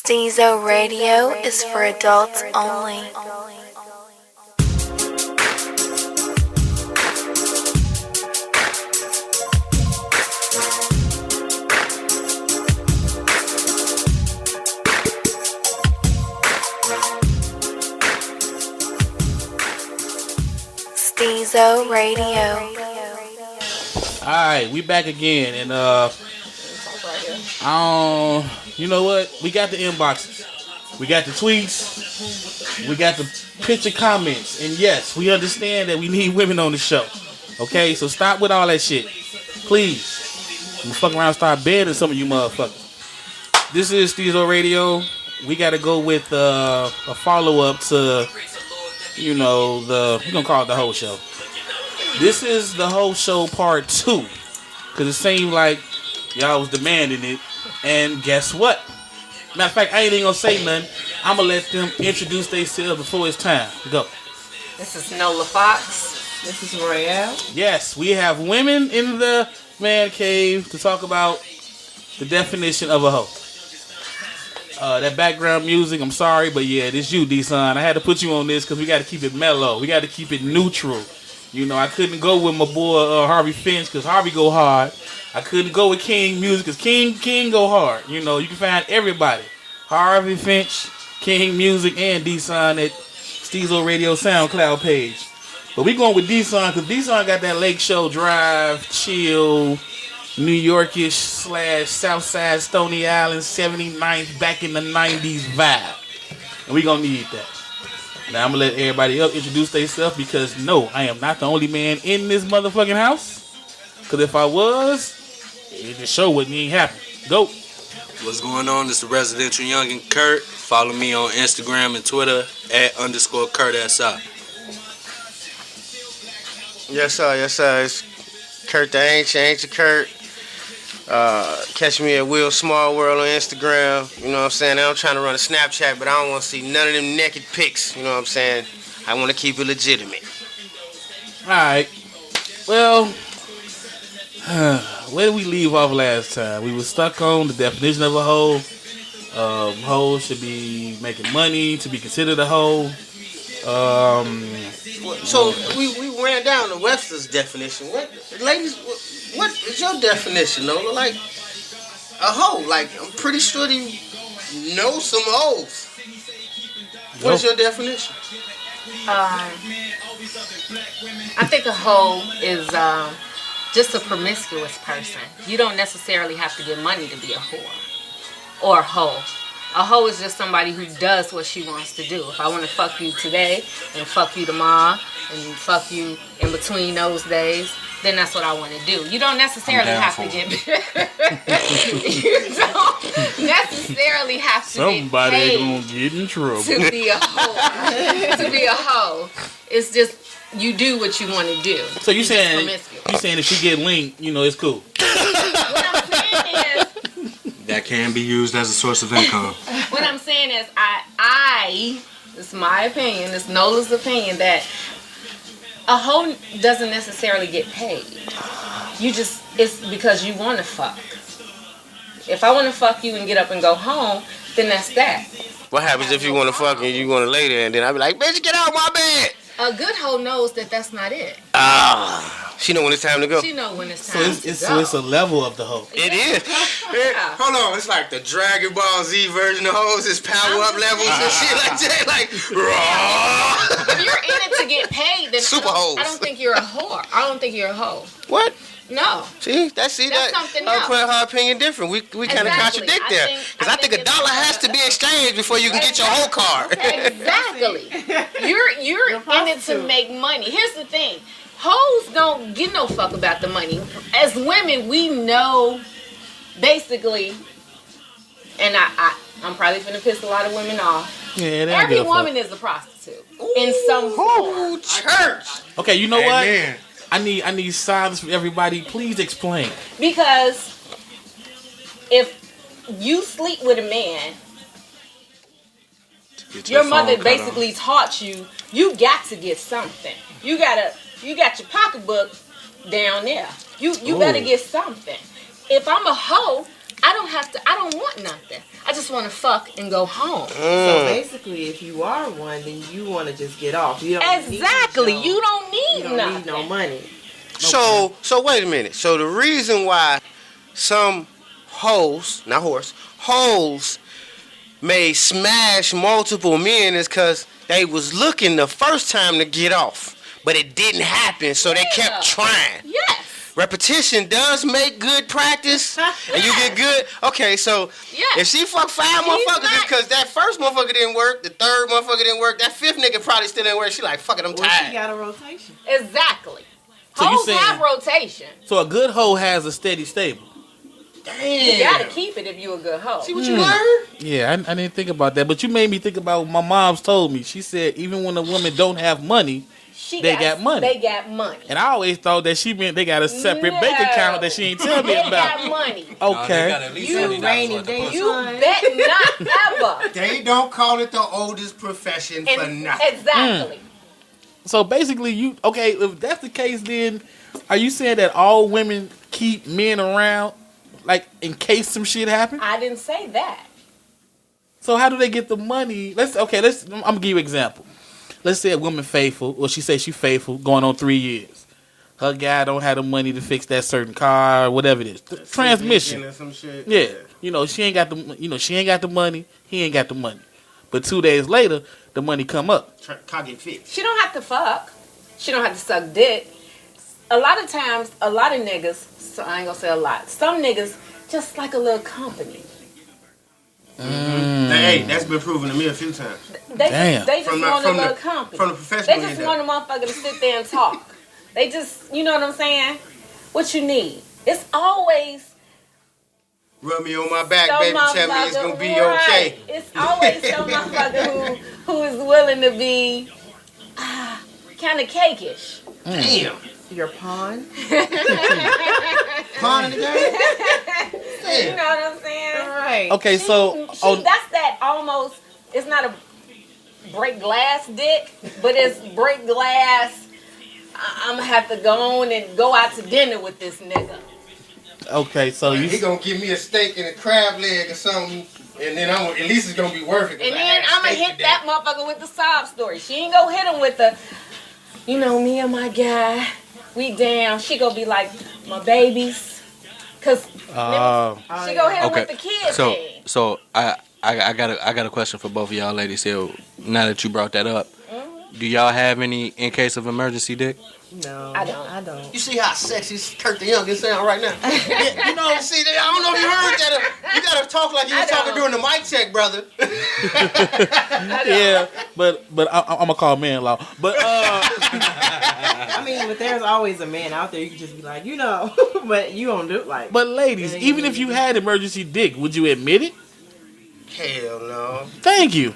Stezo Radio is for adults only. Stezo Radio. Alright, we back again, and you know what? We got the inboxes, we got the tweets, we got the picture comments, and yes, we understand that we need women on the show. Okay, so stop with all that shit, please. You fuck around, start bedding some of you motherfuckers. This is Stezo Radio. We got to go with a follow-up to, you know, we're gonna call it the whole show. This is the whole show part 2, because it seemed like y'all was demanding it. And guess what? Matter of fact, I ain't even gonna say nothing. I'm gonna let them introduce themselves before it's time. Go. This is Nola Fox. This is Royale. Yes, we have women in the man cave to talk about the definition of a hoe. That background music, I'm sorry, but yeah, this you, D-Son. I had to put you on this because we got to keep it mellow. We got to keep it neutral. You know, I couldn't go with my boy Harvey Finch because Harvey go hard. I couldn't go with King Music because King go hard. You know, you can find everybody. Harvey Finch, King Music, and D-Son at Stezo Radio SoundCloud page. But we going with D-Son because D-Son got that Lake Show Drive, chill, New Yorkish / Southside Stony Island 79th back in the 90s vibe. And we going to need that. Now I'm going to let everybody else introduce themselves because no, I am not the only man in this motherfucking house. Because if I was, the show wouldn't even happen. Go. What's going on? This is the Residential Youngin' Kurt. Follow me on Instagram and Twitter @_KurtSI. Yes, sir. It's Kurt the Ancient Kurt. Catch me at Will Small World on Instagram. You know what I'm saying? I'm trying to run a Snapchat, but I don't want to see none of them naked pics. You know what I'm saying? I want to keep it legitimate. Alright. Well, where did we leave off last time? We were stuck on the definition of a hoe. Hoe should be making money to be considered a hoe. So we ran down to Webster's definition. Ladies, what is your definition, Nola? Like a hoe? Like I'm pretty sure you know some hoes. What's your definition? I think a hoe is just a promiscuous person. You don't necessarily have to get money to be a whore or a hoe. A hoe is just somebody who does what she wants to do. If I want to fuck you today and fuck you tomorrow and fuck you in between those days, then that's what I want to do. You don't necessarily have to get you don't necessarily have to somebody get paid gonna get in trouble to be a hoe. To be a hoe. It's just you do what you want to do. So you saying if she get linked, you know, it's cool. What I'm saying is that can be used as a source of income. What I'm saying is it's my opinion, it's Nola's opinion, that a hoe doesn't necessarily get paid. It's because you want to fuck. If I want to fuck you and get up and go home, then that's that. What happens if you want to fuck and you want to lay there and then I be like, bitch, get out of my bed? A good hoe knows that that's not it. She know when it's time to go. She know when it's time to go. So it's a level of the hoe. It is. Hold on, it's like the Dragon Ball Z version of hoes. It's power up levels and shit like that. Like, raw. If you're in it to get paid, then super hoes. I don't think you're a whore. I don't think you're a hoe. What? No. See, that's something her else. opinion different. We kind of contradict there. Because I think $1 has to be exchanged before you can get your whole card. Exactly. You're in it to make money. Here's the thing. Hoes don't give no fuck about the money. As women, we know basically, and I'm probably finna piss a lot of women off. Yeah, every woman is a prostitute in some form. Church. Okay, you know Amen. what? I need silence from everybody. Please explain. Because if you sleep with a man, your mother basically taught you got to get something. You got your pocketbook down there. You better get something. If I'm a hoe, I don't want nothing. I just want to fuck and go home. So basically, if you are one, then you want to just get off. You don't Exactly. Need You don't need you don't nothing. need no money. So wait a minute. So the reason why some hoes may smash multiple men is because they was looking the first time to get off, but it didn't happen, so they kept trying. Yes. Repetition does make good practice, and you get good. Okay, so if she fuck 5 motherfuckers just because that first motherfucker didn't work, the third motherfucker didn't work, that fifth nigga probably still didn't work. She like, fuck it, I'm Well, tired. she got a rotation. Exactly. So you Hoes saying- have rotation. So a good hoe has a steady stable. You gotta keep it if you a good hoe. See what you learned? Yeah, I didn't think about that, but you made me think about what my mom's told me. She said even when a woman don't have money, they got money. They got money. And I always thought that she meant they got a separate bank account that she ain't tell me They about. got money. Okay. You rainy day. You bet not ever. They don't call it the oldest profession for nothing. Exactly. So basically, if that's the case, then are you saying that all women keep men around, like in case some shit happen? I didn't say that. So how do they get the money? I'm gonna give you an example. Let's say a woman faithful, or she says she faithful, going on 3 years. Her guy don't have the money to fix that certain car, or whatever it is. Transmission. Or some shit. Yeah. She ain't got the money. He ain't got the money. But 2 days later, the money come up. Car get fixed. She don't have to fuck. She don't have to suck dick. A lot of times, a lot of niggas, so I ain't gonna say a lot, some niggas just like a little company. Hey, that's been proven to me a few times. They Damn. just want a little company. From the professional They just end want a motherfucker to sit there and talk. They just, you know what I'm saying? What you need. It's always Rub me on my back, some baby. Tell me it's gonna be right. okay. It's always some motherfucker who is willing to be kind of cakish. Damn. Your pawn. Pawn in the game? You know what I'm saying? Right. Okay, so That's that almost. It's not a break glass dick, but it's break glass. I'm gonna have to go on and go out to dinner with this nigga. okay, so He gonna give me a steak and a crab leg or something, and then at least it's gonna be worth it. And then I'm gonna hit that motherfucker with the sob story. She ain't gonna hit him with the, me and my guy, we down. She gonna be like, my babies. Cause she gonna hit him with the kid thing. So I got a question for both of y'all ladies here. Now that you brought that up, do y'all have any in case of emergency dick? No, I don't. I don't. You see how sexy Kurt the Young is sound right now? See, I don't know if you heard that. You gotta talk like you was talking during the mic check, brother. yeah, but I'm gonna call man-in-law. But I mean, but there's always a man out there. You can just be like, but you don't do it like. but ladies, even if you had emergency dick, would you admit it? Hell no. Thank you.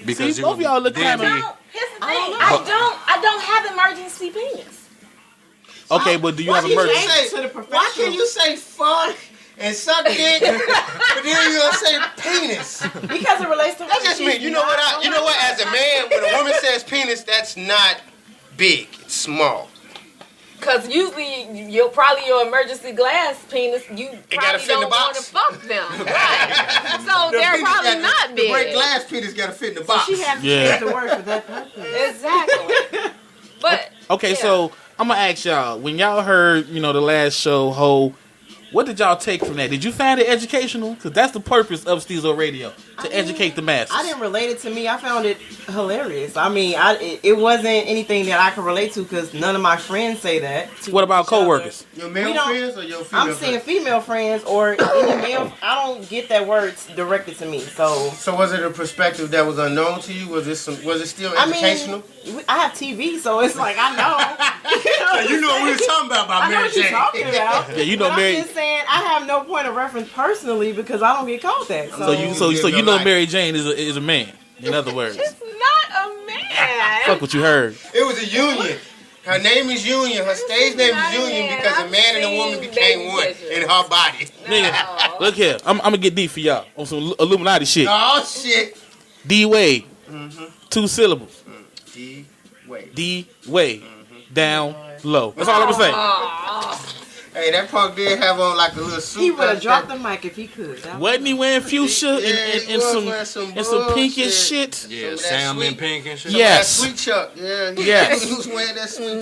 Because See, both of y'all look kind of Here's the thing. I don't have emergency penis. okay. But do you have emergency? Why can you say fuck and suck dick, but then you gonna say penis? Because it relates to. That's just me. You know what? You know what? As a man, when a woman says penis, that's not big. It's small. Cause usually your emergency glass penis, you gotta probably fit in the don't want to box. fuck them, right? So they're probably not The big. break glass penis gotta fit in the box. She has Yeah. to work for that purpose. Exactly. But Okay, yeah. so I'm gonna ask y'all. When y'all heard, the last show, what did y'all take from that? Did you find it educational? Because that's the purpose of Stezo Radio, to educate the masses. I didn't relate it to me. I found it hilarious. I mean, it wasn't anything that I could relate to because none of my friends say that. What about coworkers? Your We male don't- friends or your female I'm saying friends? female friends or any male. I don't get that word directed to me. So So was it a perspective that was unknown to you? Was it still educational? I have TV, so it's like I know. You know what we were talking about I know Mary what you're Jane. talking about. Yeah, But Mary. I'm just saying I have no point of reference personally because I don't get called that. So you know Mary Jane is a man. In other words, It's not a man. fuck what you heard. It was a union. Her name is Union. Her stage name is Union because a man and a woman became one in her body. Nigga, look here. I'm gonna get deep for y'all on some Illuminati shit. Oh shit. D Wade, 2 syllables. D. Wait. D Wade, down low. That's all I'm gonna say. Hey, that punk did have on like a little suit. He would have dropped the mic if he could. Wasn't he wearing fuchsia and some pinkish shit? Yeah, salmon pink and shit. Yes. Sweet Chuck. Yeah. Yes. He was wearing that sweet Chuck.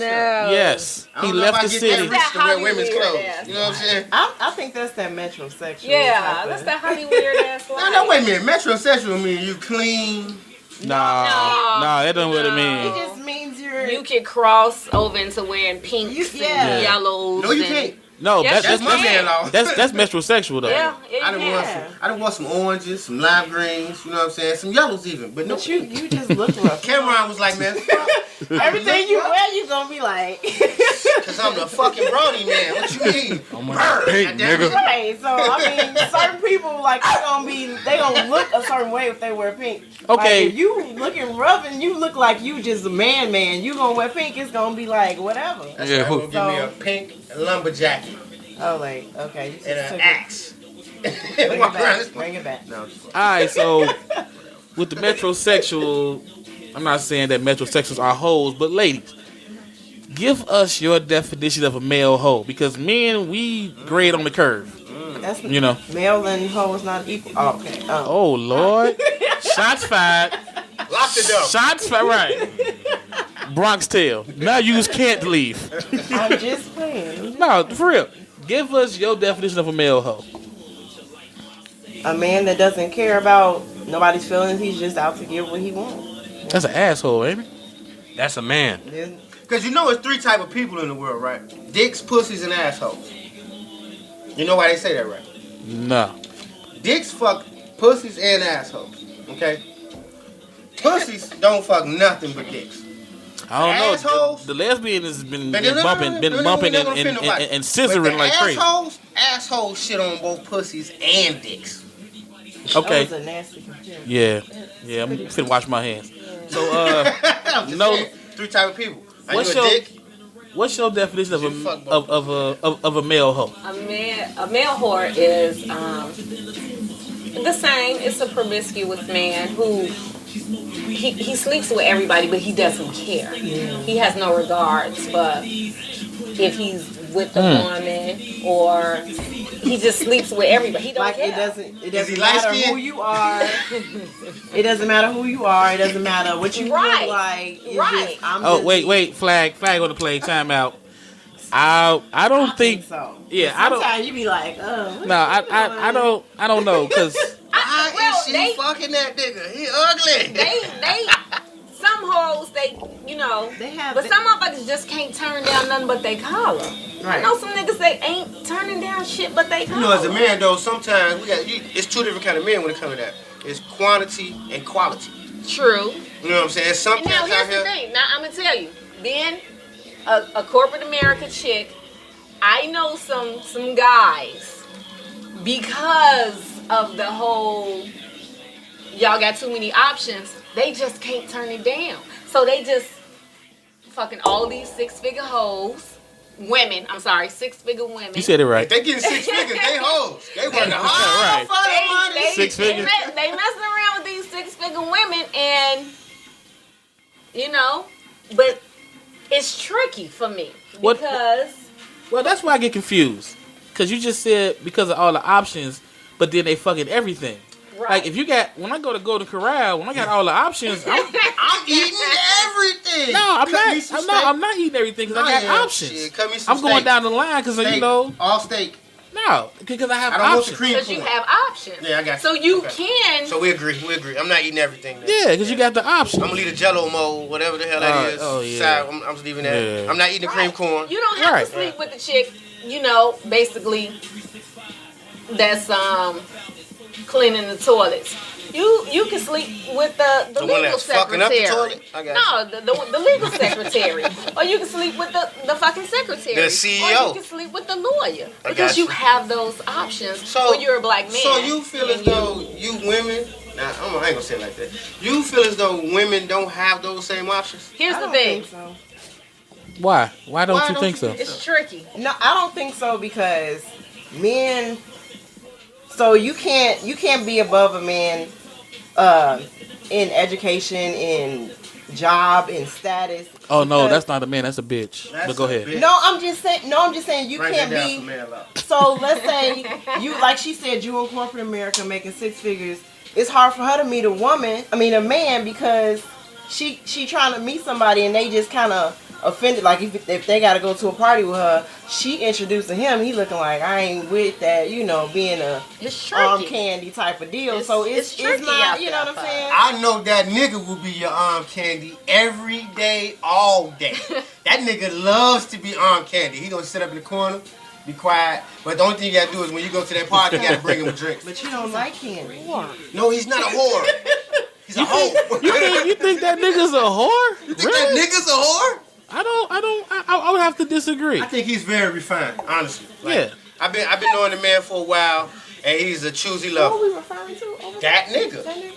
Yes. He left the city. You know what I'm saying? I think that's that metrosexual. Yeah, that's that Hollywood weird ass life. No, wait a minute. Metrosexual mean you clean. Nah, that don't what it It mean. just means You can cross over into wearing pinks and yellows. No, you can't. No, Yes, that's my man law. that's metrosexual though. Yeah, I done want some oranges, some lime greens, you know what I'm saying? Some yellows even. But no, But you just look rough. Cameron was like, man, Everything you wear, you gonna be like. because I'm the fucking Brody man. What you mean? I'm like, pink, nigga. Right, so I mean, certain people like they gonna look a certain way if they wear pink. Okay. Like, if you looking rough and you look like you just a man, you gonna wear pink. It's gonna be like whatever. That's Yeah, right, who- gonna give me a pink lumberjacket Oh, like okay, you just and an took axe. it. Walk around this- Bring it back. No, Alright, so with the metrosexual, I'm not saying that metrosexuals are hoes, but ladies, give us your definition of a male hoe, because men, we grade on the curve. That's You know. male and hoe is not equal. Oh, okay. Oh. Oh Lord, shots fired. lock the door. Shots fired. Right. Bronx Tale. Now you just can't leave. I'm just playing. No, for real. Give us your definition of a male hoe. A man that doesn't care about nobody's feelings. He's just out to get what he wants. That's an asshole, ain't it? That's a man. Because you know it's three type of people in the world, right? Dicks, pussies, and assholes. You know why they say that, right? No. Dicks fuck pussies and assholes. Okay? Pussies don't fuck nothing but dicks. I don't know. Assholes. The lesbian has been But bumping and scissoring like crazy. Assholes shit on both pussies and dicks. Okay. That was a nasty comparison. Yeah. I'm finna wash my hands. So, I'm just no. saying, three type of people. Are What's you a your- dick? What's your definition of You fuck both. of a male hoe? A male whore is the same. It's a promiscuous man who he sleeps with everybody, but he doesn't care. He has no regards for if he's with a woman or he just sleeps with everybody. He don't Like care. it doesn't he matter light-skinned? who you are. It doesn't matter who you are. It doesn't matter what you Right. look like. It's Right. Just, I'm Oh just, wait, flag on the play. Time out. I don't think. so. Yeah, I don't. Sometimes you be like, oh. No, I don't know, because Why well, is she they- fucking that nigga? He ugly. They some hoes They have. but some motherfuckers just can't turn down nothing but they collar. I Right. know some niggas they ain't turning down shit but they collar. You know, as a man though, sometimes it's two different kind of men when it comes to that. It's quantity and quality. True. You know what I'm saying? Sometimes Now out here's the here, thing. Now I'm gonna tell you. Being a corporate America chick, I know some guys because of the whole y'all got too many options. They just can't turn it down. So they just fucking all these six-figure hoes. Women, I'm sorry, six-figure women. you said it right. if they getting 6 figures, they hoes. They working Right. hard for the money. Six figures. They messing around with these six-figure women, and but it's tricky for me What- because Well, that's why I get confused. Because you just said because of all the options, but then they fucking everything. right. Like, if you got, when I go to Golden Corral, when I got all the options, I'm eating everything. I'm not eating everything because I got options. Shit, cut me some I'm going steak. down the line because, Steak. you know, all steak. no, because I have I don't want the options. cream because you corn. have options. Yeah, I got you. So you Okay. can. So we agree. I'm not eating everything. Then. Yeah, because you got the options. I'm gonna leave the Jello mold, whatever the hell that is. oh, yeah. Side. I'm just leaving that. Yeah. I'm not eating the cream corn. You don't have Right. to sleep with the chick. Basically, that's cleaning the toilets. You can sleep with the The one legal that's fucking up the secretary. toilet? I got No, the legal secretary. Or you can sleep with the fucking secretary. The CEO. Or you can sleep with the lawyer. I Because got you you. have those options So when you're a black man. So you feel as and though you women. Nah, I ain't gonna say it like that. You feel as though women don't have those same options. Here's I the don't thing. think so. Why? Why don't Why you don't think you so? think It's tricky. No, I don't think so because men. So you can't be above a man in education, in job, in status. Oh no, Because- that's not a man. That's a bitch. But go ahead. No, I'm just saying you Break can't that down be. for man love. So let's say you, like she said, you in corporate America making 6 figures. It's hard for her to meet a man, because she trying to meet somebody and they just kind of offended. Like if they got to go to a party with her, she introducing him. He looking like, I ain't with that, being a It's arm tricky. candy type of deal. It's- So it's it's tricky not, out you know there, what I'm saying? I know that nigga will be your arm candy every day, all day. That nigga loves to be arm candy. He gonna sit up in the corner, be quiet. But the only thing you gotta do is when you go to that party, you gotta bring him a drink. But you don't like candy. No, he's not a whore. He's a hoe. You think that nigga's a whore? You think that nigga's a whore? I would have to disagree. I think he's very refined, honestly. Yeah. I've been knowing the man for a while, and he's a choosy Who are lover. we referring to? Over That there? nigga. That nigga?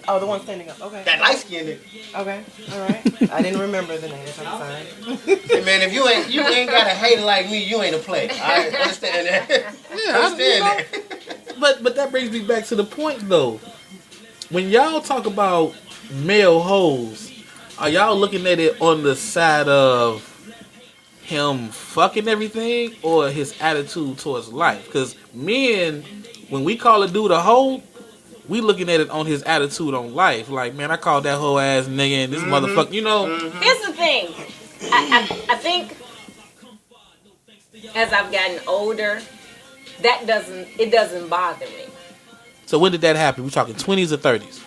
Oh, the one standing up. Okay. That light skinned nigga. Okay. All right. I didn't remember the name. I'm sorry. Hey man, if you ain't got a hater like me, you ain't a player. I understand that. Yeah, I understand that. But that brings me back to the point though. When y'all talk about male hoes, are y'all looking at it on the side of him fucking everything or his attitude towards life? Because men, when we call a dude a hoe, we looking at it on his attitude on life. Like, man, I called that hoe ass nigga and this motherfucker, Here's the thing. I think as I've gotten older, it doesn't bother me. So when did that happen? We talking 20s or 30s?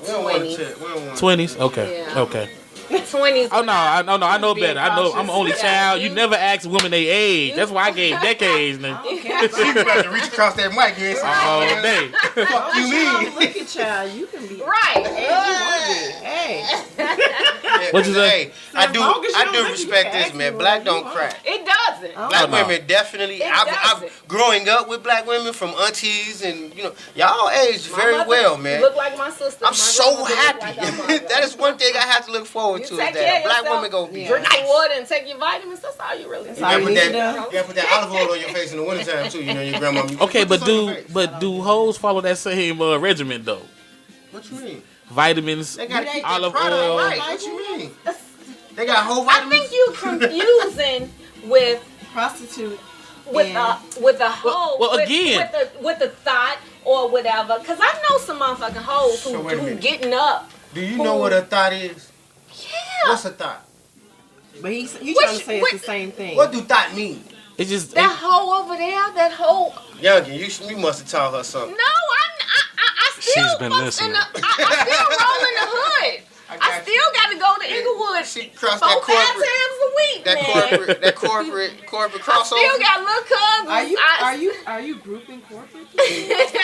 We don't want to 20s. check. We don't want 20s? Okay. Yeah. Okay. 20s. Oh no, I know Being better. I know I'm an only cautious. child. Yeah. You never ask women their age. That's why I gave decades now. She about to reach across that mic and say, All day. fuck you mean? Look at child. You can be. Right. Hey. What you say? Hey, I as long as you do don't look, you respect can this, ask man. me Black what don't you crack. It doesn't. Black Oh, no. women definitely. It I've doesn't. growing up with black women from aunties and y'all aged My very mother well, man. Look like my sister. I'm My so grandmother look happy. like her mother. That is one thing I have to look forward You to. Is take that care a of black yourself. woman gonna be Drink nice. some water and take your vitamins. That's all you really need. all you put need to that, do. yeah, put that olive oil on your face in the wintertime too. You know your grandma. Okay, Put but this on your face. do hoes follow that same regimen though? What you mean? Vitamins, They got to keep olive the product oil. right. What you mean? They got whole I vitamins. think you confusing with Prostitute. a hoe. well, with, again. with the thought or whatever. Cause I know some motherfucking hoes So wait a who minute. getting up. Do you know what a thought is? Yeah. What's a thought? But you trying to say which- it's the same thing. What do thought mean? It's just That hoe over there, that hoe. Youngin, you must have taught her something. No, I still. She's been fuck listening. I still roll in the hood. I I got still got to go to Inglewood She crossed 4-5 that corporate, times a week, man. that corporate I crossover. still got little cousins. Are you grouping corporate?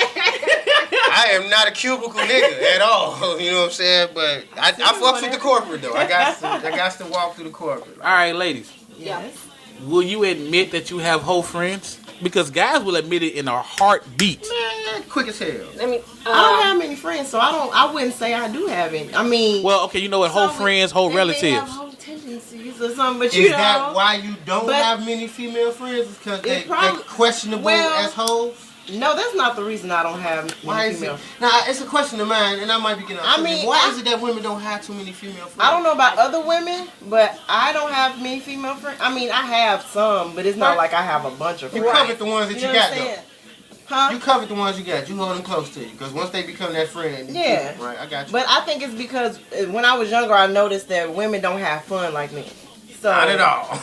I am not a cubicle nigga at all. You know what I'm saying? But I fucks with the corporate though. I got to walk through the corporate. all right, ladies. Yes. Will you admit that you have hoe friends? Because guys will admit it in a heartbeat. Man, quick as hell. Let me. I don't have many friends, so I wouldn't say I do have any. I mean, Well, okay, you know what? Hoe some- friends, hoe they relatives. have whole tendencies or something, but Is you know. that why you don't but- have many female friends? Because It they're probably- questionable well, as hoes? No, that's not the reason I don't have Why many is female. it? Now, it's a question of mine, and I might be getting off I subject. mean, why I- is it that women don't have too many female friends? I don't know about other women, but I don't have many female friends. I mean, I have some, but it's not Right. like I have a bunch of You friends. covered the ones that You you, know got, what I'm though. saying? Huh? You covered the ones you got. You hold them close to you. Because once they become that friend, you Yeah. keep them, right? I got you. But I think it's because when I was younger, I noticed that women don't have fun like men. So Not at all.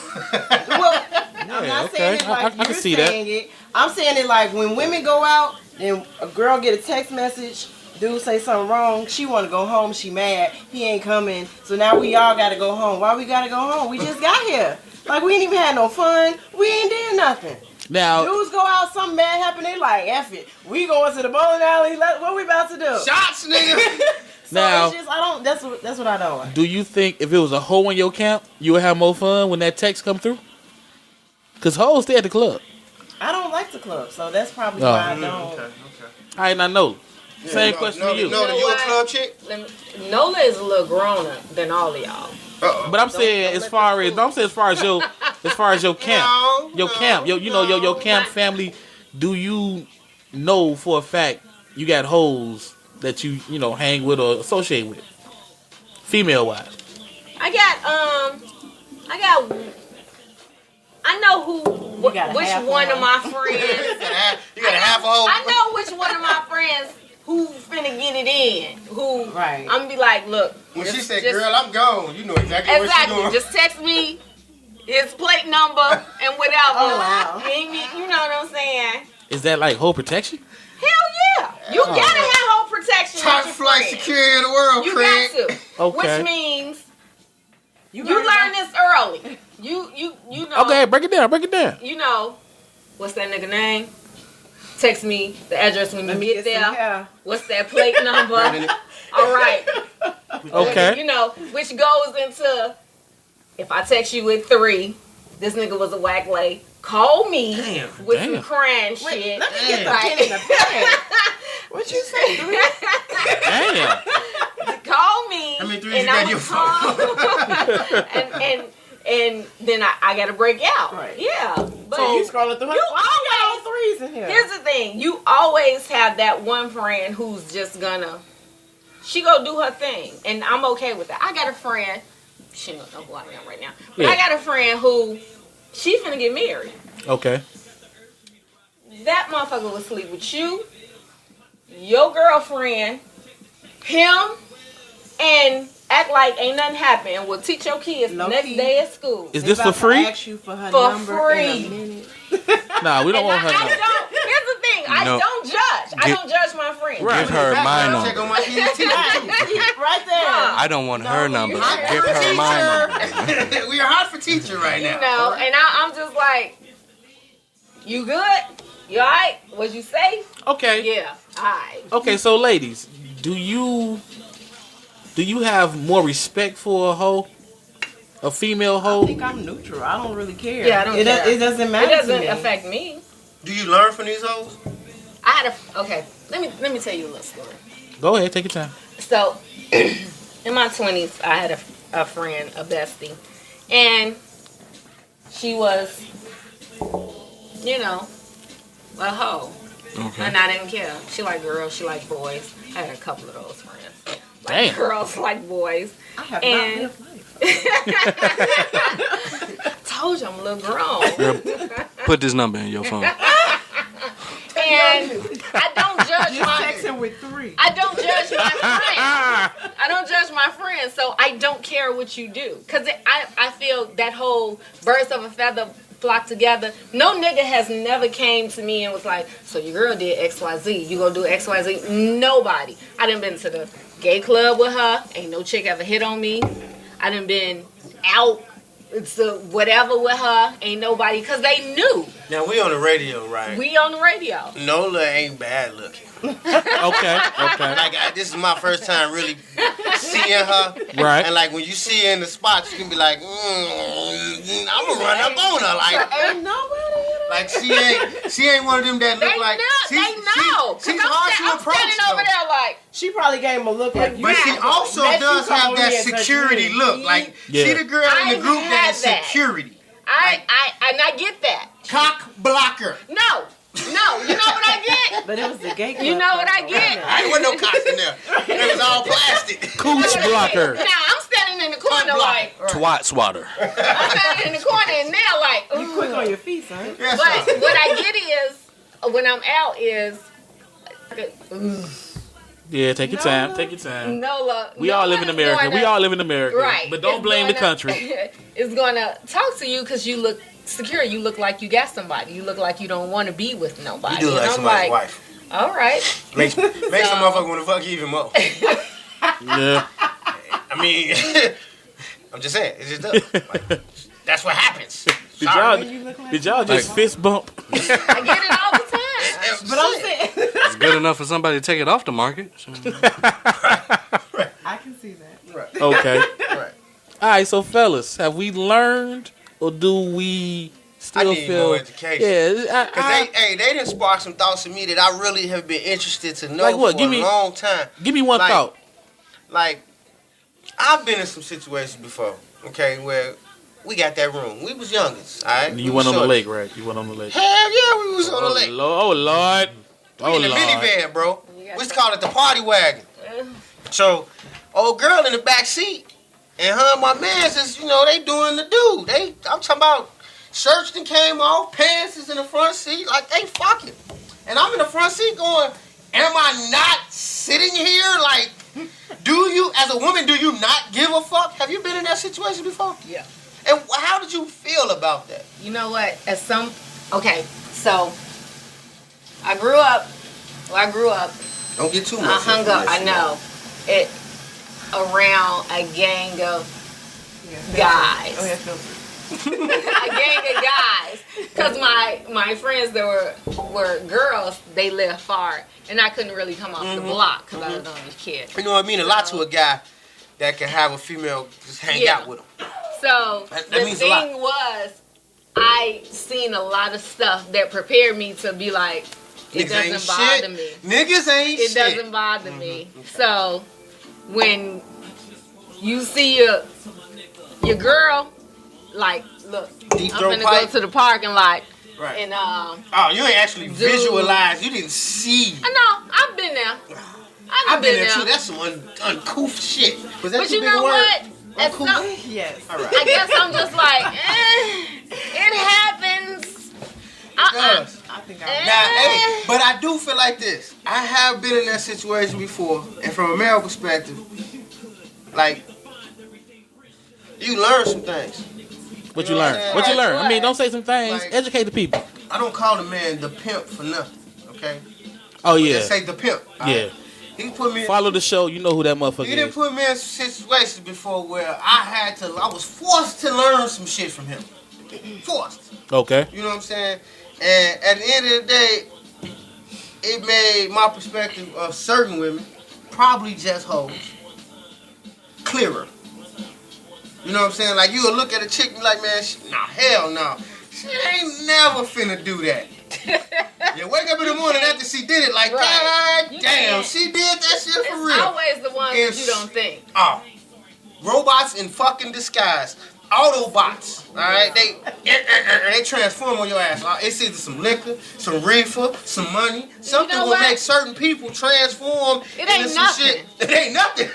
Well, I'm Yeah, not okay. saying it like I can you're see that. saying it. I'm saying it like when women go out and a girl get a text message, dude say something wrong, she want to go home, she mad, he ain't coming, so now we all got to go home. Why we got to go home? We just got here. Like we ain't even had no fun. We ain't did nothing. Now, Dudes go out, something bad happen, they like, F it. We going to the bowling alley, what we about to do? Shots, nigga. So Now- it's just, I don't, that's what I don't like. do you think if it was a hoe in your camp, you would have more fun when that text come through? Because hoes stay at the club. I don't like the club, so that's probably Oh. why I don't. Okay. All right, now know. Same No, question no, to you. No, You know you a what? club chick? Nola is a little growner than all of y'all. Uh-oh. But I'm saying don't as let far the as, no, I'm saying as far as your camp, No, your no, camp, your camp family. Do you know for a fact you got hoes that you hang with or associate with, female wise? I know which one of my friends. You got a half a hoe. I know which one of my friends who finna get it in. Who I'm gonna be like, look. When she said, "Girl, I'm gone," you know exactly what she's doing. Just text me his plate number and whatever. Oh, wow. You know what I'm saying? Is that like whole protection? Hell yeah. You gotta have whole protection. Top with your flight friends. security in the world, You Craig. got to. Okay. Which means you learn this early. You know. Okay, break it down. You know, what's that nigga name? Text me the address when you get there. What's that plate number? All right. Okay. You know, which goes into, if I text you with 3, this nigga was a whack lay. Call me with some crying shit. Let me get the pen in the pen. What you say? Damn. Call me. How many threes you got your phone? and then I gotta break out. Right. Yeah. But So you scrolling through her. you Why you got all always, threes in here? here's the thing. You always have that one friend who's just gonna, she go do her thing. And I'm okay with that. I got a friend, she don't know who I am right now. But I got a friend who, she finna get married. Okay. That motherfucker will sleep with you, your girlfriend, him, and act like ain't nothing happened, and will teach your kids the next day at school. Is this for free? Ask you for her For number free. in a minute. Nah, we don't want her number. Here's the thing. I No. don't judge. I don't judge my friends. Right. Give her my number. Check on my ET. Right there. I don't want her number. you- Give her my number. We are hot for teacher right now. You know, and I'm just like, you good? You alright? Was you safe? Okay. Yeah. Alright. Okay, so ladies, do you have more respect for a hoe? A female I hoe? think I'm neutral. I don't really care. Yeah, I don't care. It doesn't matter It doesn't to me. affect me. Do you learn from these hoes? I had let me tell you a little story. Go ahead, take your time. So, in my 20s, I had a friend, a bestie, and she was, a hoe. Okay. And I didn't care. She liked girls, she liked boys. I had a couple of those friends. Damn. Girls like boys. I have And- not lived life. Told you I'm a little grown. Girl, put this number in your phone. And I don't judge Just my text him with 3. I don't judge my friends. I don't judge my friends, so I don't care what you do. Because I feel that whole birds of a feather flock together. No nigga has never came to me and was like, so your girl did XYZ. You gonna do XYZ? Nobody. I done been to the gay club with her. Ain't no chick ever hit on me. I done been out to whatever with her. Ain't nobody. Because they knew. Now we on the radio, right? We on the radio. Nola ain't bad looking. Okay. Like this is my first time really seeing her. Right. And like when you see her in the spots, you can be like, I'm gonna run up on her. Ain't nobody. Like she ain't one of them that look They like know. she's hard to I'm approach standing over though. there like, She probably gave him a look like you. But she also Let you does come have over that here and touch security me. look. Like Yeah. she the girl in I the group that had is that. security. I get that. Cock blocker. No, you know what I get? But it was the gay club. You know what I get? I ain't want no cocks in there. It was all plastic. Cooch blocker. Now I'm standing in the corner like, Twat swatter. I'm standing in the corner and they're like, You quick on your feet, son. Yes, but sir. what I get is, when I'm out is, Yeah, take your time. Take your time. Nola. We all live in America. We all live in America. Right. But don't blame the country. It's gonna talk to you because you look secure. You look like you got somebody. You look like you don't want to be with nobody. You do like And I'm somebody's wife. all right. Makes some motherfucker want to fuck you even more. Yeah. I mean, I'm just saying, it just does. Like, that's what happens. Did y'all just fist bump? I get it all the time. But I'm saying, It's good enough for somebody to take it off the market. So. I can see that. Okay. Right. All right, so fellas, have we learned or do we still I need feel? more education. Yeah, Cause they didn't spark some thoughts in me that I really have been interested to know Like what? for Give a me- long time. give me one Like- thought. Like, I've been in some situations before, okay, where we got that room. We was youngest, all right? You went on the lake, right? You went on the lake. Hell yeah, we was on the lake. Oh Lord. Oh in the Lord. minivan, bro. Yeah. We used to call it the party wagon. So, old girl in the back seat, and her and my mans is, they doing the do. I'm talking about shirts that came off, pants is in the front seat, like they fucking. And I'm in the front seat going, am I not sitting here? Like, as a woman, do you not give a fuck? Have you been in that situation before? Yeah. And how did you feel about that? You know what? Okay, so I grew up. Don't get too much. I hung up. I know it around a gang of guys. Oh, yeah, A gang of guys. Because my friends that were girls, they lived far, and I couldn't really come off the block because I was only a kid. You know what I mean? A lot to a guy that can have a female just hang out with him. So That the means a lot. thing was, I seen a lot of stuff that prepared me to be like, it Niggas ain't doesn't bother shit. me. Niggas ain't It shit. doesn't bother me. So when you see your girl, like, look, Deep I'm throat gonna pipe. go to the parking lot, Right. and Oh, you ain't actually visualized. You didn't see. I know I've been there. I've been there too. That's some uncouth shit. Was that But too you big a know word? what? At Uncouth? some- Yes. All right. I guess I'm just like, it happens. Does. I think Now, hey, but I do feel like this. I have been in that situation before, and from a male perspective, like, you learn some things. What You you know learn? what I'm What you saying? learn? I mean, don't say some things. Like- Educate the people. I don't call the man the pimp for nothing, okay? Oh Just yeah, say the pimp. all yeah. right? He put me in Follow the show. You know who that motherfucker He didn't is. put me in situations before where I was forced to learn some shit from him. Forced. Okay. You know what I'm saying? And at the end of the day, it made my perspective of certain women, probably just hoes, clearer. You know what I'm saying? Like, you would look at a chick and be like, man, hell no. She ain't never finna do that. You wake up in the morning after she did it like, Right. God You damn, can't. she did that shit for It's real. always the ones that you don't think. Oh, robots in fucking disguise. Autobots, all right? They transform on your ass. It's either some liquor, some reefer, some money. Something know will what? make certain people transform It ain't into some nothing. shit. It ain't nothing.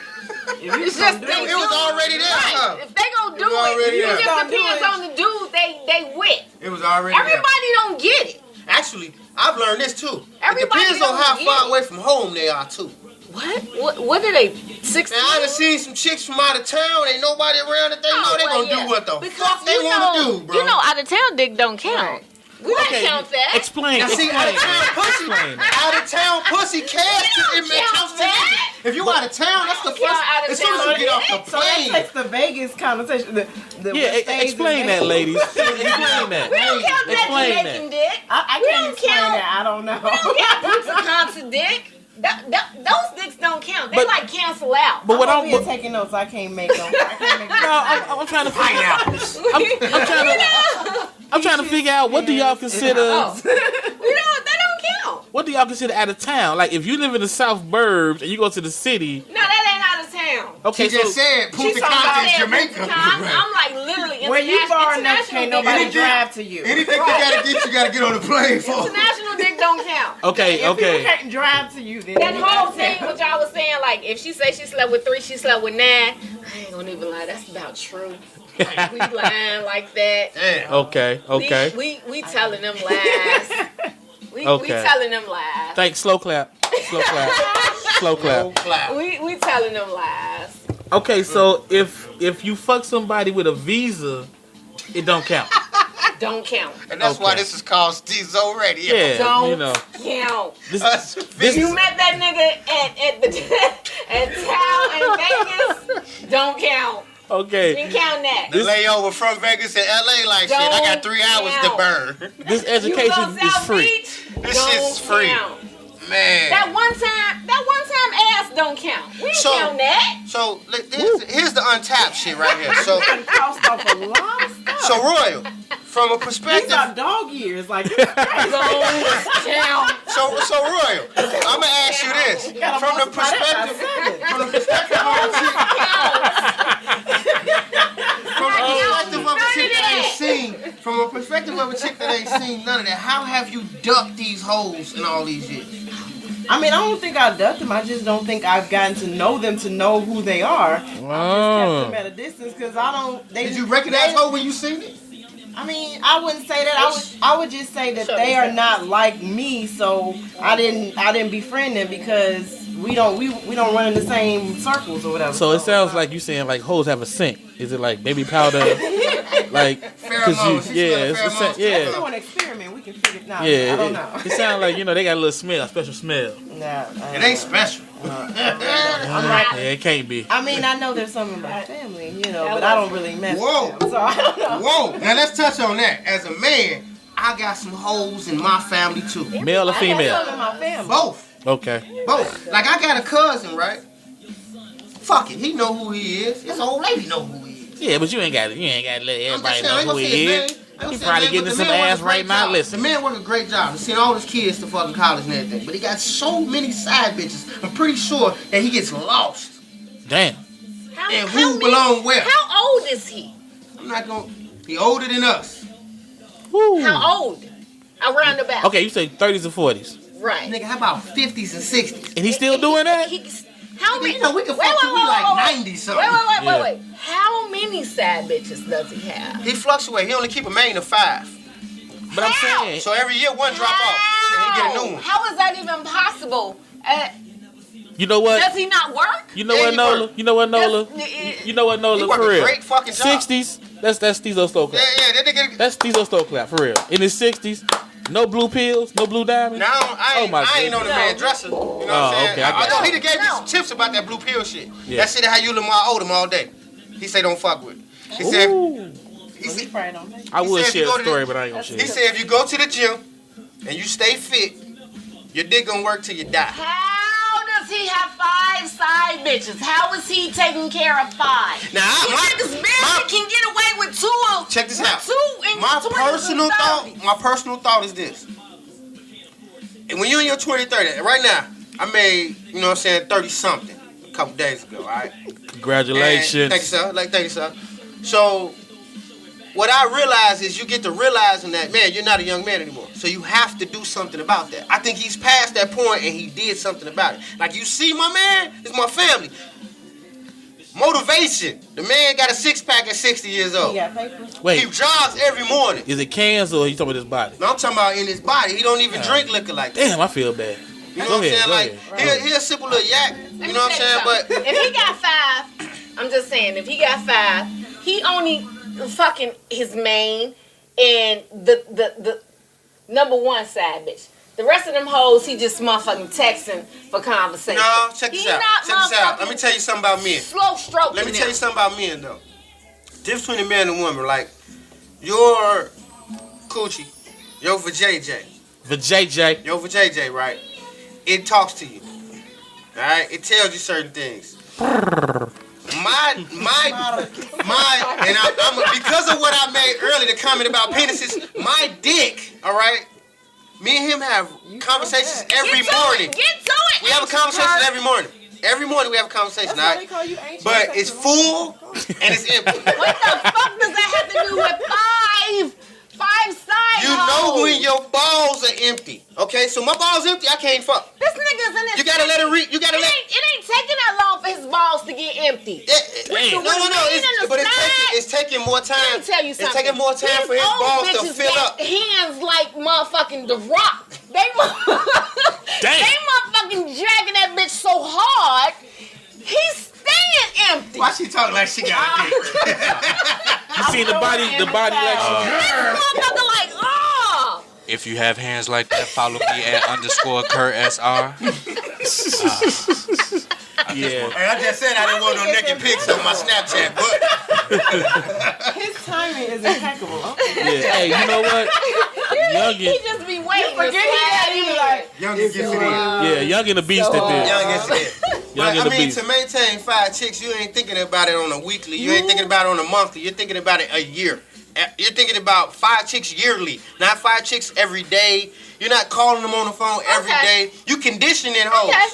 It's just It was already there. Right. Huh? If they gonna do It was already it, there. it just Don't do depends it. on the dude they with. It was already there. Everybody don't get it. Actually, I've learned this too. Everybody It depends on don't how get far it. away from home they are too. What are they? 16? Man, I done seen some chicks from out of town. Ain't nobody around that they know they gonna do what the fuck they want to do, bro. You know, out of town dick don't count. We don't Okay, count that. Explain. Now see, out of town pussy, Explain that. out of town pussy cash don't it may count counts to that. niggas. If you out of town, that's the don't count out first. of As soon as you town get off the So that plane, takes the Vegas connotation. The Yeah, West Vegas explain that, Vegas. ladies. Explain that. We don't count that Explain Jamaican that. dick. I We can't don't explain count. that. I don't know. We don't count pizza concert dick. Those dicks don't count. They But- like cancel out. But what I'm I'm, over here taking notes. I can't make them. I can't make them. no, I'm trying to figure out. pineapples. I'm trying to figure out what do y'all consider. Oh. They don't count. What do y'all consider out of town? Like if you live in the South Burbs and you go to the city. No, that ain't out of town. Okay, She just said Punta talking about Cana is Yeah, Jamaica. I'm like literally Where you far enough, international can't dick nobody don't drive count. to you. Anything you gotta get on the plane for. International dick don't count. Okay, If people okay. can't drive to you, then That you whole gotta thing, tell. what y'all was saying, like if she say she slept with 3, she slept with 9. I ain't gonna even lie, that's about true. We lying like that. Damn. Okay, okay. We telling them lies. We Okay. telling them lies. Thanks. Slow clap. Slow clap. Slow clap. Clap. We telling them lies. Okay, so if you fuck somebody with a visa, it don't count. Don't count. And that's why Okay. this is called Stezo Radio. Yeah, Don't you know. count. This You met that nigga at the at town in Vegas. Don't count. okay. Didn't count that. The layover from Vegas to LA, like shit. I got 3 hours to Don't burn. This You go education is South free. Beach, This don't shit's free. count. Man. That one time ass don't count. We ain't So- count that. So here's the untapped shit right here. So It cost off a lot of stuff. so Royal, from a These perspective. are dog years. Like, Don't count. So Royal, I'm gonna ask you this from the perspective of a chick, from a perspective of a chick that ain't seen none of that. How have you ducked these hoes in all these years? I mean, I don't think I ducked them. I just don't think I've gotten to know them to know who they are. I just kept them at a distance because I don't. Did you recognize her when you seen it? I mean, I wouldn't say that. I would just say that they are not like me. So I didn't befriend them because we don't run in the same circles or whatever. So it sounds like you saying like hoes have a scent. Is it like baby powder? Like, Pheromones. it's the scent. Yeah. If you want to experiment, we can figure it out. Yeah, I don't know. it sounds like, they got a little smell, a special smell. Nah, It ain't special. Yeah, it can't be. I mean, I know there's some in my family, but I don't really mess Whoa. with them. So I don't know. Whoa. Now let's touch on that. As a man, I got some hoes in my family too. Male or I got female? some in my family. Both. Okay. Both. Like I got a cousin, right? Fuck it. He know who he is. His old lady know who he is. Yeah, but you ain't got to let everybody know who he is. He He probably getting some ass right now. The Listen. man work a great job. He's seen all his kids to fucking college and everything. But he got so many side bitches. I'm pretty sure that he gets lost. Damn. And who belong where? How old is he? I'm not gonna. He older than us. Woo. How old? Around about. Okay, you say 30s or 40s. Right. Nigga, how about 50s and 60s? And he's still doing that? How many? We can fuck till we like 90 something. Wait. How many side bitches does he have? He fluctuate. He only keep a main of 5. But I'm saying. So every year one drop off and he get a new one. How is that even possible? You know what? Does he not work? You know what, Nola? You know what, Nola? You know what, He Nola? work For a real. great fucking job. 60s. That's Stezo Stokely. Yeah, that nigga. That's Stezo Stokely for real. In his 60s, no blue pills, no blue diamonds. Now I ain't on the goodness. man dresser. You know what I'm saying? Okay, I got Although you. he done gave me some tips about that blue pill shit. Yeah. That shit how you look more old him all day. He say don't fuck with it. He said. Ooh. He said, I would said if you share go a to story, the- but I ain't gonna share he it. said if you go to the gym and you stay fit, your dick gonna work till you die. How does he have 5 side bitches? How is he taking care of 5? Now, These niggas barely can get away with 2 of check this with out. 2 in My your 20s personal and thought. 30s. My personal thought is this. And when you're in your 20, 30, right now, I made, 30 something a couple days ago, all right? Congratulations. Thank you, sir. Thank you, sir. So, what I realize is you get to realizing that, man, you're not a young man anymore. So you have to do something about that. I think he's past that point and he did something about it. Like, you see my man? It's my family. Motivation. The man got a 6-pack at 60 years old. He got papers. He Wait, jogs every morning. is it cans or you talking about his body? No, I'm talking about in his body. He don't even drink liquor like that. Damn, I feel bad. You know Go what I'm ahead, saying? go Like, ahead. he'll sip a little yak. You know what I'm saying? But if he got 5, I'm just saying, if he got 5, he only fucking his main and the number 1 side bitch. The rest of them hoes, he just motherfucking texting for conversation. no, check this He out. not Check this out. motherfucking Let me tell you something about men. slow stroking Let me them. tell you something about men, though. Difference between a man and a woman, like, your coochie, your vajayjay, For JJ. right? It talks to you. Alright? It tells you certain things. My, and I'm because of what I made earlier, the comment about penises, my dick, alright? Me and him have conversations every morning. Get to it. We have a conversation every morning. Every morning we have a conversation, That's why alright? they call you ancient. But it's full and it's empty. What the fuck does that have to do with 5 side You know hoes? when your balls are empty. Okay, so my balls empty, I can't fuck. This nigga's in his You gotta let it read. You gotta let. It ain't taking that long for his balls to get empty. Damn. No. It's taking more time. Let me tell you something. It's taking more time for his old balls to bitches fill got up. hands like motherfucking The Rock. They motherfucking dragging that bitch so hard, he's staying empty. Why she talking like she got a dick? You seen the body like This motherfucker like, oh. If you have hands like that, follow me at _KurtSR. Yeah. Hey, I just said I didn't want no naked pics on my Snapchat, but His timing is impeccable. Okay. Yeah. Hey, you know what? He Youngin. just be waiting to Forget he slide got you in. like. Young gets it in. Yeah, Youngin the beast at this. Young gets it in. Young But and I the mean, beast. to maintain 5 chicks, you ain't thinking about it on a weekly. You ain't thinking about it on a monthly. You're thinking about it a year. You're thinking about 5 chicks yearly, not 5 chicks every day. You're not calling them on the phone every Okay. day. You conditioning hoes. Okay.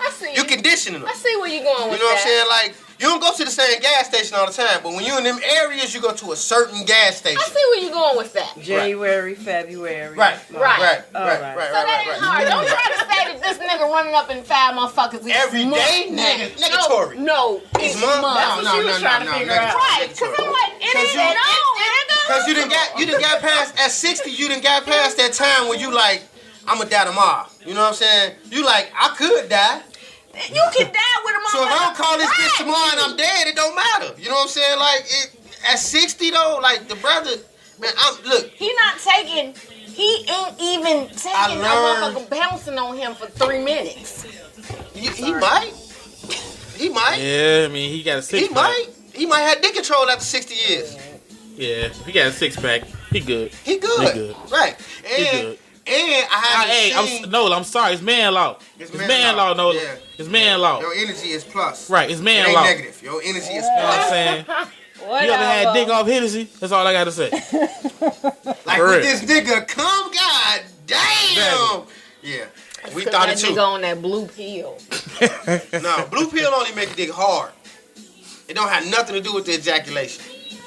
I see You conditioning them. I see where you're going You with know what I'm that. saying? Like, You don't go to the same gas station all the time, but when you're in them areas, you go to a certain gas station. I see where you're going with that. January, February. Right. Right. So that ain't hard. Don't try to say that this nigga running up in 5 motherfuckers is Every day, negatory. No, it's Each month? month. That's what she was trying to figure out. Right, because I'm like, it ain't nigga. Because you done got past, at 60, you done got past that time where you like, I'm gonna die tomorrow. You know what I'm saying? You like, I could die. You can die with a motherfucker. So if I don't call this bitch tomorrow and I'm dead, it don't matter. You know what I'm saying? Like, at 60 though, like the brother, man, look. He ain't even taking a motherfucker bouncing on him for 3 minutes. He might. Yeah, I mean, he got a six-pack. He might have dick control after 60 years. Yeah, he got a six-pack. He good. He good. Right. He good. And I haven't seen... I'm sorry. It's man law. It's man law, Nola. Yeah. It's man law. Your energy is plus. Right, it's man it ain't law. negative. Your energy is You know what I'm saying? You ever had dick off Hennessy? That's all I got to say. Like with this nigga, come, god damn. Yeah. We thought it too. Nigga on that blue pill. No, blue pill only make a dick hard. It don't have nothing to do with the ejaculation.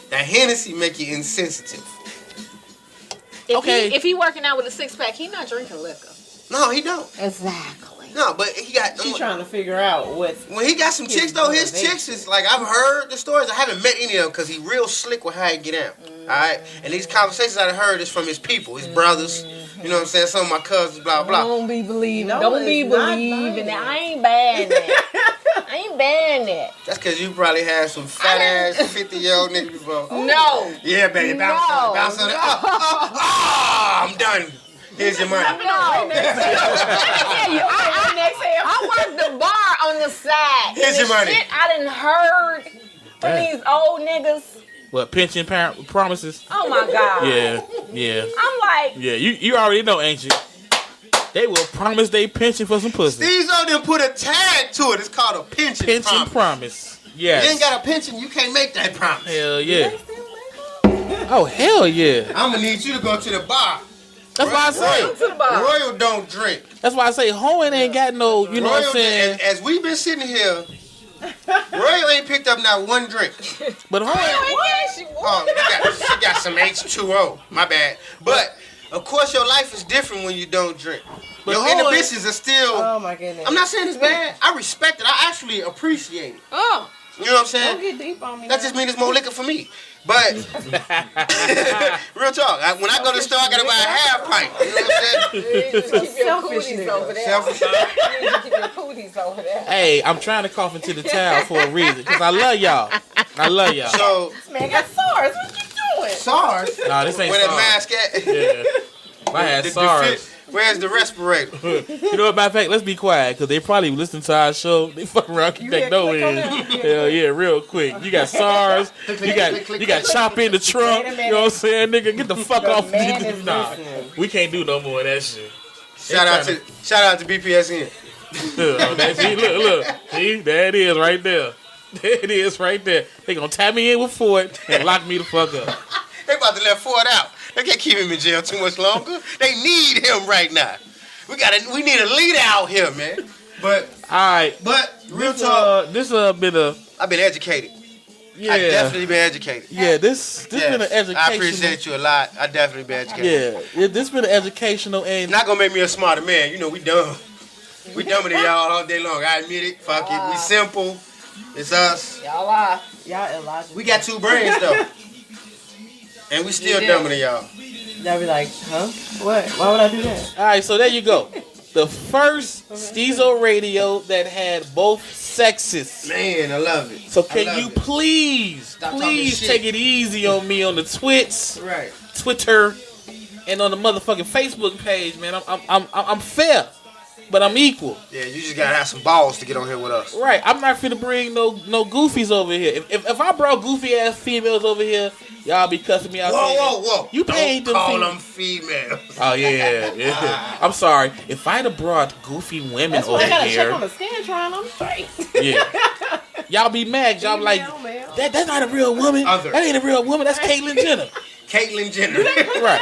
That Hennessy make you insensitive. If he working out with a 6-pack, he not drinking liquor. No, he don't. Exactly. No, but he got... She's trying to figure out what's... When he got some chicks, though, his chicks is like... I've heard the stories. I haven't met any of them because he real slick with how he get out. All right? And these conversations I've heard is from his people, his brothers. You know what I'm saying? Some of my cousins, blah, blah. Don't be believing. No, Don't be it's not believing that. I ain't bad that. That's because you probably had some fat-ass 50-year-old niggas before. No. Yeah, baby. Bounce on it. I'm done. Here's your money. No. Let me tell you, I worked the bar on the side. Here's your money. Shit I done heard from these old niggas. What, pension promises? Oh my God. Yeah. I'm like. Yeah, you already know, ain't you? They will promise they pension for some pussy. Stezo done put a tag to it. It's called a pension promise. Yes. You ain't got a pension, you can't make that promise. Hell yeah. Oh, hell yeah. I'm gonna need you to go to the bar. That's why I say. To the bar. Royal don't drink. That's why I say Hoeing ain't got no, you know what I'm saying? As we've been sitting here, Royal ain't picked up not one drink. But Hoeing... She got some H2O. My bad. But, of course, your life is different when you don't drink. But your inhibitions are still... Oh, my goodness. I'm not saying it's bad. I respect it. I actually appreciate it. Oh. You know what I'm saying? Don't get deep on me. That just means it's more liquor for me. But real talk, when I go to the store, I gotta buy a half pint. You know what I'm saying? Keep your cooties over there. Selfish. You need to keep your cooties over there. Hey, I'm trying to cough into the towel for a reason. Because I love y'all. So, This man got SARS. What you doing? SARS? Nah, this ain't Where that SARS. mask at? Yeah. I had SARS. Where's the respirator? You know what, matter of fact, let's be quiet, because they probably listen to our show. They fuck around, keep that no in. Hell yeah, real quick. You got SARS. You got chop in the trunk. You know what I'm saying, nigga? Get the fuck off. Nah, we can't do no more of that shit. Shout out to BPSN. Look. See, there it is right there. There it is right there. They gonna tie me in with Ford and lock me the fuck up. They about to let Ford out. They can't keep him in jail too much longer. They need him right now. We need a leader out here, man. But alright. But real talk. I've been educated. Yeah. I definitely been educated. Yeah, this been an educational. I appreciate you a lot. I definitely been educated. Yeah, this been an educational and not gonna make me a smarter man. You know we dumb. We dumber than y'all all day long. I admit it. Fuck it. We simple. It's us. Y'all are. Y'all illogical. We got 2 brains though. And we still dumber than y'all. Y'all be like, huh? What? Why would I do that? Alright, so there you go. The first Stezo radio that had both sexes. Man, I love it. So can you please take it easy on me on the Twitter, and on the motherfucking Facebook page, man. I'm fair, but I'm equal. Yeah, you just gotta have some balls to get on here with us. Right, I'm not finna bring no goofies over here. If I brought goofy ass females over here, y'all be cussing me out. Whoa! You paid them. Call them females. Oh yeah. I'm sorry. If I'd have brought goofy women That's over why I gotta here, check on the Scantron. I'm straight. yeah, y'all be mad. Y'all be like, that's not a real woman. That ain't a real woman. That's Caitlyn Jenner. Caitlyn Jenner. Right?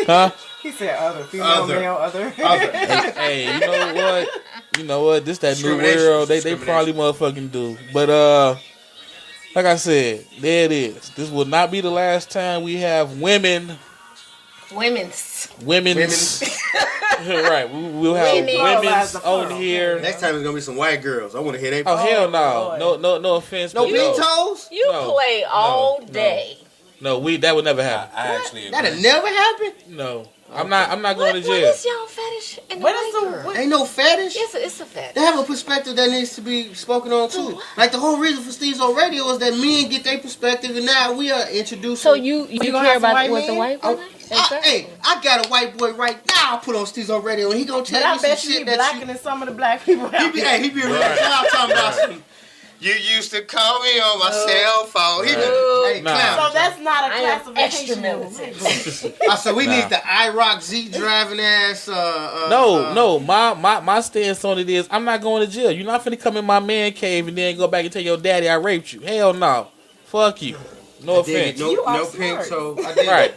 Huh? He said other. Female, male, other. Hey, you know what? You know what? This that new world. They probably motherfucking do. But like I said, there it is. This will not be the last time we have women's. Right. We'll have women's on here. Next time it's gonna be some white girls. I want to hear they. Oh hell no! No offense. No big toes. You play all day. No, that would never happen. I actually That'll never happen. No. I'm not going to jail. What is y'all fetish in the white girl? Ain't no fetish. It's a fetish. They have a perspective that needs to be spoken on too. Like the whole reason for Stezo Radio is that men get their perspective, and now we are introducing. So you care about what the white woman? Hey, I got a white boy right now. I'll put on Stezo Radio, and he gonna tell me some shit that blacker than some of the black people. He be real clown talking about some. You used to call me on my cell phone. He hey, clown. So that's not a classification. So we need the IROC Z driving ass. No. My stance on it is I'm not going to jail. You're not finna come in my man cave and then go back and tell your daddy I raped you. Hell no. Fuck you. No offense. No pink toe. Right.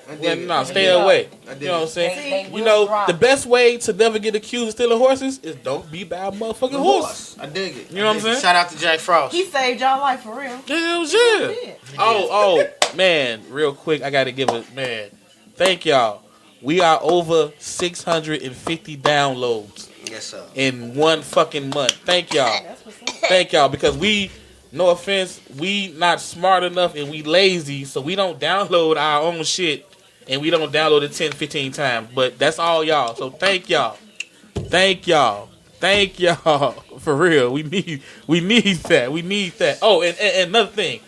Stay away. You know what I'm saying? You know, the best way to never get accused of stealing horses is don't be by a motherfucking horse. I dig it. You know what I'm saying? Shout out to Jack Frost. He saved y'all life for real. Hell yeah. Oh, man. Real quick, I got to give it, man. Thank y'all. We are over 650 downloads. Yes, sir. In one fucking month. Thank y'all. Thank y'all because no offense, we not smart enough and we lazy, so we don't download our own shit and we don't download it 10, 15 times. But that's all y'all. So thank y'all. Thank y'all. Thank y'all. For real. We need that. We need that. Oh, and another thing.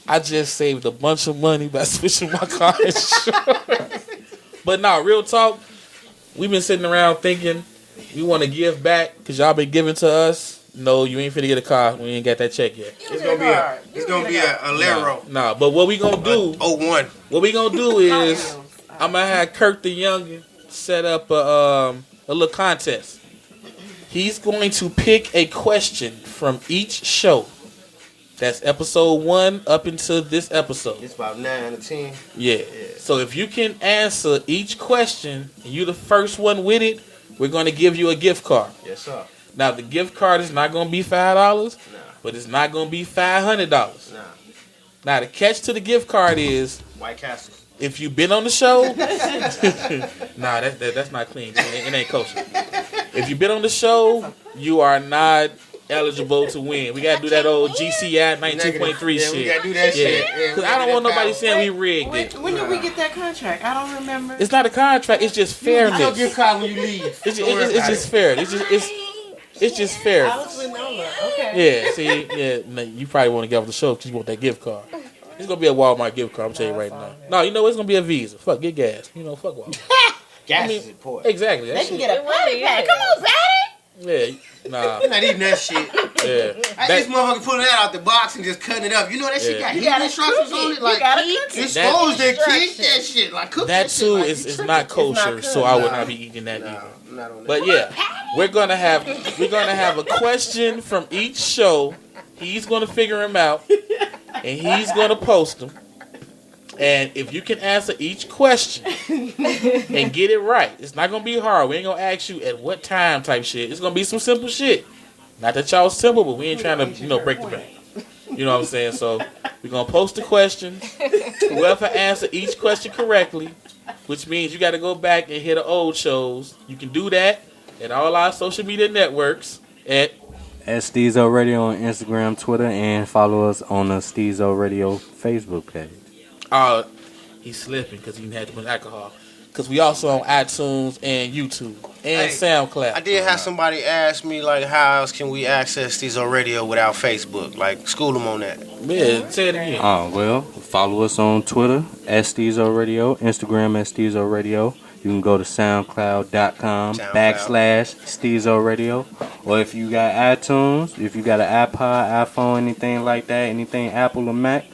I just saved a bunch of money by switching my car insurance. But nah, real talk, we've been sitting around thinking we want to give back because y'all been giving to us. No, you ain't finna get a car. We ain't got that check yet. It's gonna be a Lero. Nah, but what we gonna do? 01. What we gonna do is I'm gonna have Kirk the Youngin set up a little contest. He's going to pick a question from each show. That's episode 1 up until this episode. It's about 9 to 10. Yeah. So if you can answer each question and you the first one with it, we're gonna give you a gift card. Yes, sir. Now, the gift card is not going to be $5, but it's not going to be $500. Nah. Now, the catch to the gift card is White Castle. If you've been on the show, that's not clean. It ain't kosher. If you've been on the show, you are not eligible to win. We got to do that old GCI 19.3 shit. Yeah, we got to do that shit. Because I don't want nobody saying we rigged it. When did we get that contract? I don't remember. It's not a contract. It's just fairness. I don't gift card when you leave. It's just fair. It's just fair. Okay. Yeah, see, you probably want to get off the show because you want that gift card. It's going to be a Walmart gift card, I'm telling you right now. No, you know, it's going to be a Visa. Fuck, get gas. You know, fuck Walmart. Gas is important. Exactly. They can get a party pack. Come on, Patty. Yeah, nah. You're not eating that shit. Yeah. This motherfucker pulling that out the box and just cutting it up. You know that shit got heat instructions on it? Like, you're supposed to keep that shit. Like, cook that too shit. is not kosher, so I would not be eating that either. But yeah, we're gonna have a question from each show. He's gonna figure them out, and he's gonna post them. And if you can answer each question and get it right, it's not gonna be hard. We ain't gonna ask you at what time type shit. It's gonna be some simple shit. Not that y'all simple, but we ain't trying to break the bank. You know what I'm saying? So we're gonna post the questions. Whoever answer each question correctly, which means you got to go back and hear the old shows. You can do that at all our social media networks at Stezo Radio on Instagram, Twitter, and follow us on the Stezo Radio Facebook page. He's slipping because he had too much alcohol. Because we also on iTunes and YouTube and SoundCloud. I did have somebody ask me, like, how else can we access Stezo Radio without Facebook? Like, school them on that. Yeah, say it again. Well, follow us on Twitter at Stezo Radio, Instagram at Stezo Radio. You can go to SoundCloud.com/Stezo Radio. Or if you got iTunes, if you got an iPod, iPhone, anything like that, anything Apple or Mac,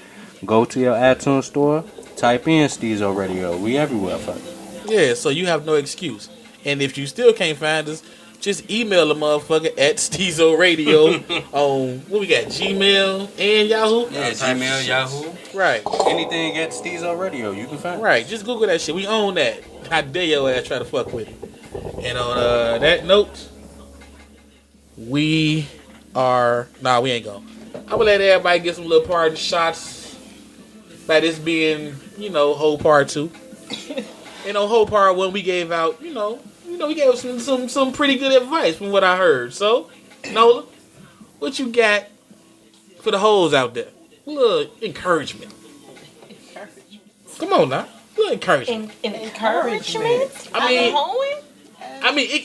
go to your iTunes store, type in Stezo Radio. We everywhere, fuck. Yeah, so you have no excuse. And if you still can't find us, just email the motherfucker at Stezo Radio on, what we got, Gmail and Yahoo? Yeah, Gmail, Yahoo. Right. Anything at Stezo Radio, you can find. Right, just Google that shit. We own that. How dare your ass try to fuck with it. And on that note, we ain't going. I'm gonna let everybody get some little party shots by this being, whole part 2. And on whole part 1, we gave out, we gave some pretty good advice from what I heard. So, Nola, what you got for the hoes out there? A little encouragement. Come on now. A little encouragement. Encouragement?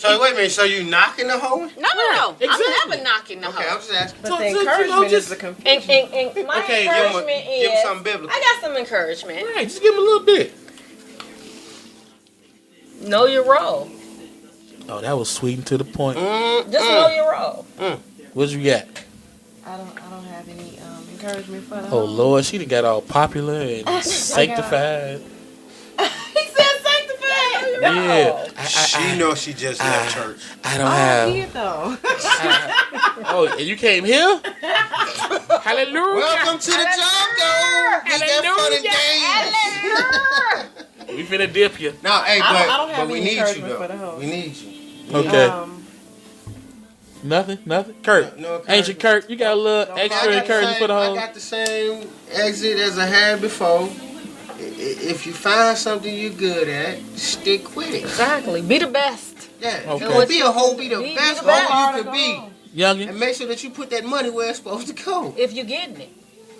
So wait a minute. So you knocking the hoe? No. Exactly. I'm never knocking the Okay, I'm hoe. just asking. But the encouragement is the confusion. And my Okay, encouragement give him is, something biblical. I got some encouragement. Right, just give him a little bit. Know your role. Oh, that was sweet and to the point. Just know your role. What you got? I don't have any encouragement for the Oh, hoe. Lord, she done got all popular and sanctified. He said sanctified. Yeah. She knows she just left church. I don't Oh, have. here though. Oh, and you came here? Hallelujah. Welcome to the jungle. Get that fun and games. We finna dip you. No, hey, I don't have but we any need you encouragement for the though. hoe. We need you. Okay. Nothing. Kurt. No Ancient Kurt, you got a little I extra got encouragement for the I whole. got the same exit as I had before. If you find something you're good at, stick with it. Exactly. Be the best. Yeah. Okay. Don't be a hoe. Be the Be best the best. hoe you could be. Youngin. And make sure that you put that money where it's supposed to go. If you getting it.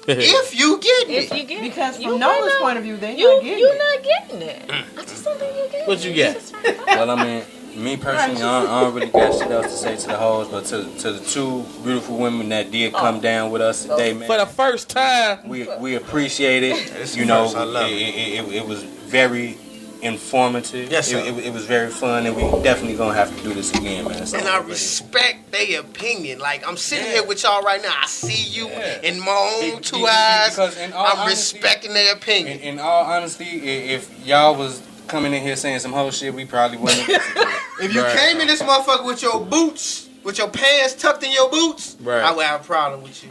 If you get If it. you get Because it. from You Nola's might not- point of view, they you're not getting it. not getting it. I just don't think you get What it. you got? Well, I mean, me personally, I don't really got shit else to say to the hoes, but to the 2 beautiful women that did come down with us today, man. For the first time. We appreciate it. It's You the know, first. I love it was very informative. Yes, sir. It was very fun, and we definitely gonna have to do this again, man. So, And I respect their opinion. Like, I'm sitting here with y'all right now. I see you in my own 2 eyes. Because in all I'm honesty- respecting their opinion. In all honesty, if y'all was coming in here saying some whole shit, we probably wouldn't have listened to it. If you came in this motherfucker with your boots, with your pants tucked in your boots, Right. I would have a problem with you.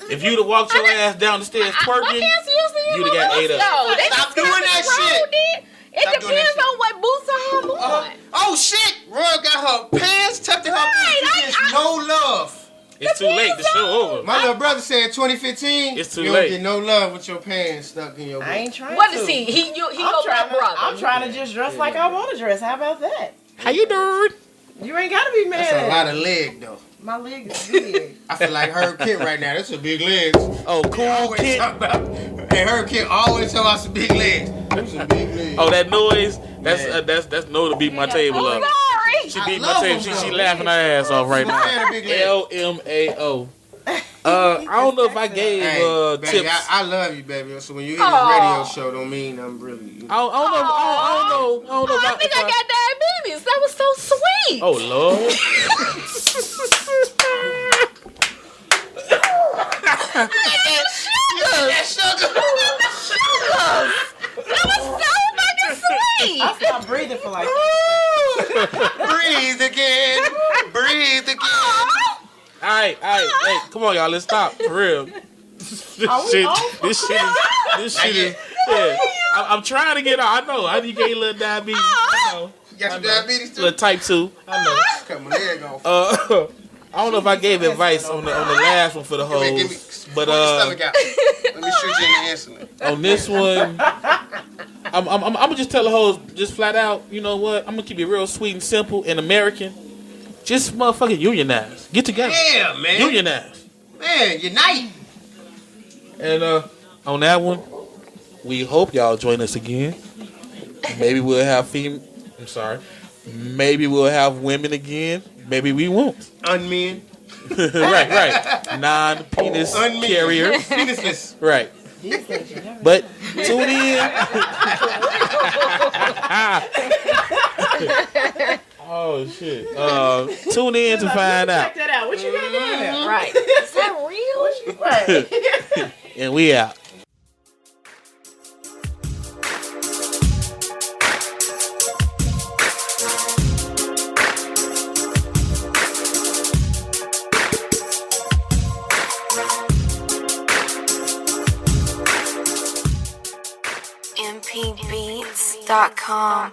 If you'd have walked your ass down the stairs My twerking, pants usually in you'd have my got boots, ate up. though. They Stop just doing got that the road, shit. then. It Stop doing that depends shit. on what boots I have on. Oh shit! Royal got her pants tucked in her boots. Right, She gets no love. it's too late. The show over. My little brother said 2015. It's too you late. don't get no love with your pants stuck in your boots. I ain't trying What to. is he? He I'm your trying to, brother. I'm trying to just dress like I want to dress. How about that? How you doing? You ain't got to be mad That's a at lot it. of leg though. My leg is big. I feel like Herb Kent right now. That's some big legs. Oh, cool Always kid. talk about. Hey, Herb Kent always talk about some big legs. Them some big legs. Oh, that noise. That's Yeah. that's no to beat my table I'm up. sorry. She I beat my love table. them, She though. laughing her ass off right I'm a fan now. of big legs. LMAO. I don't know if I gave Hey, baby, tips. I love you, baby. So when you hear this Aw. radio show, don't mean I'm really. I don't know. I don't know. I think I got diabetes. That was so sweet. Oh Lord. That sugar. That was so fucking sweet. I stopped breathing for like. Breathe again. Breathe again. All right. Hey, come on, y'all. Let's stop for real. This Are we shit. off? This shit is. Yeah. I'm trying to get out. I know. I need to get a little diabetes. I know. You got I your know. diabetes too? Little type 2. I know. Cut my leg off. I don't know if I gave advice on the last one for the Give me, hoes, but pull your stomach out. Let me shoot you in the insulin. on this one, I'm gonna just tell the hoes just flat out. You know what? I'm gonna keep it real sweet and simple and American. Just motherfucking unionize. Get together. Yeah, man. Unionize. Man, unite. And on that one, we hope y'all join us again. Maybe we'll have Maybe we'll have women again. Maybe we won't. Unmen. right. Non-penis Unmen. carrier. Penisless. Right. But tune in. Oh shit. Tune in to find out. Check that out. What you got there? Right. Is that real? Right. And we out. mpbeats.com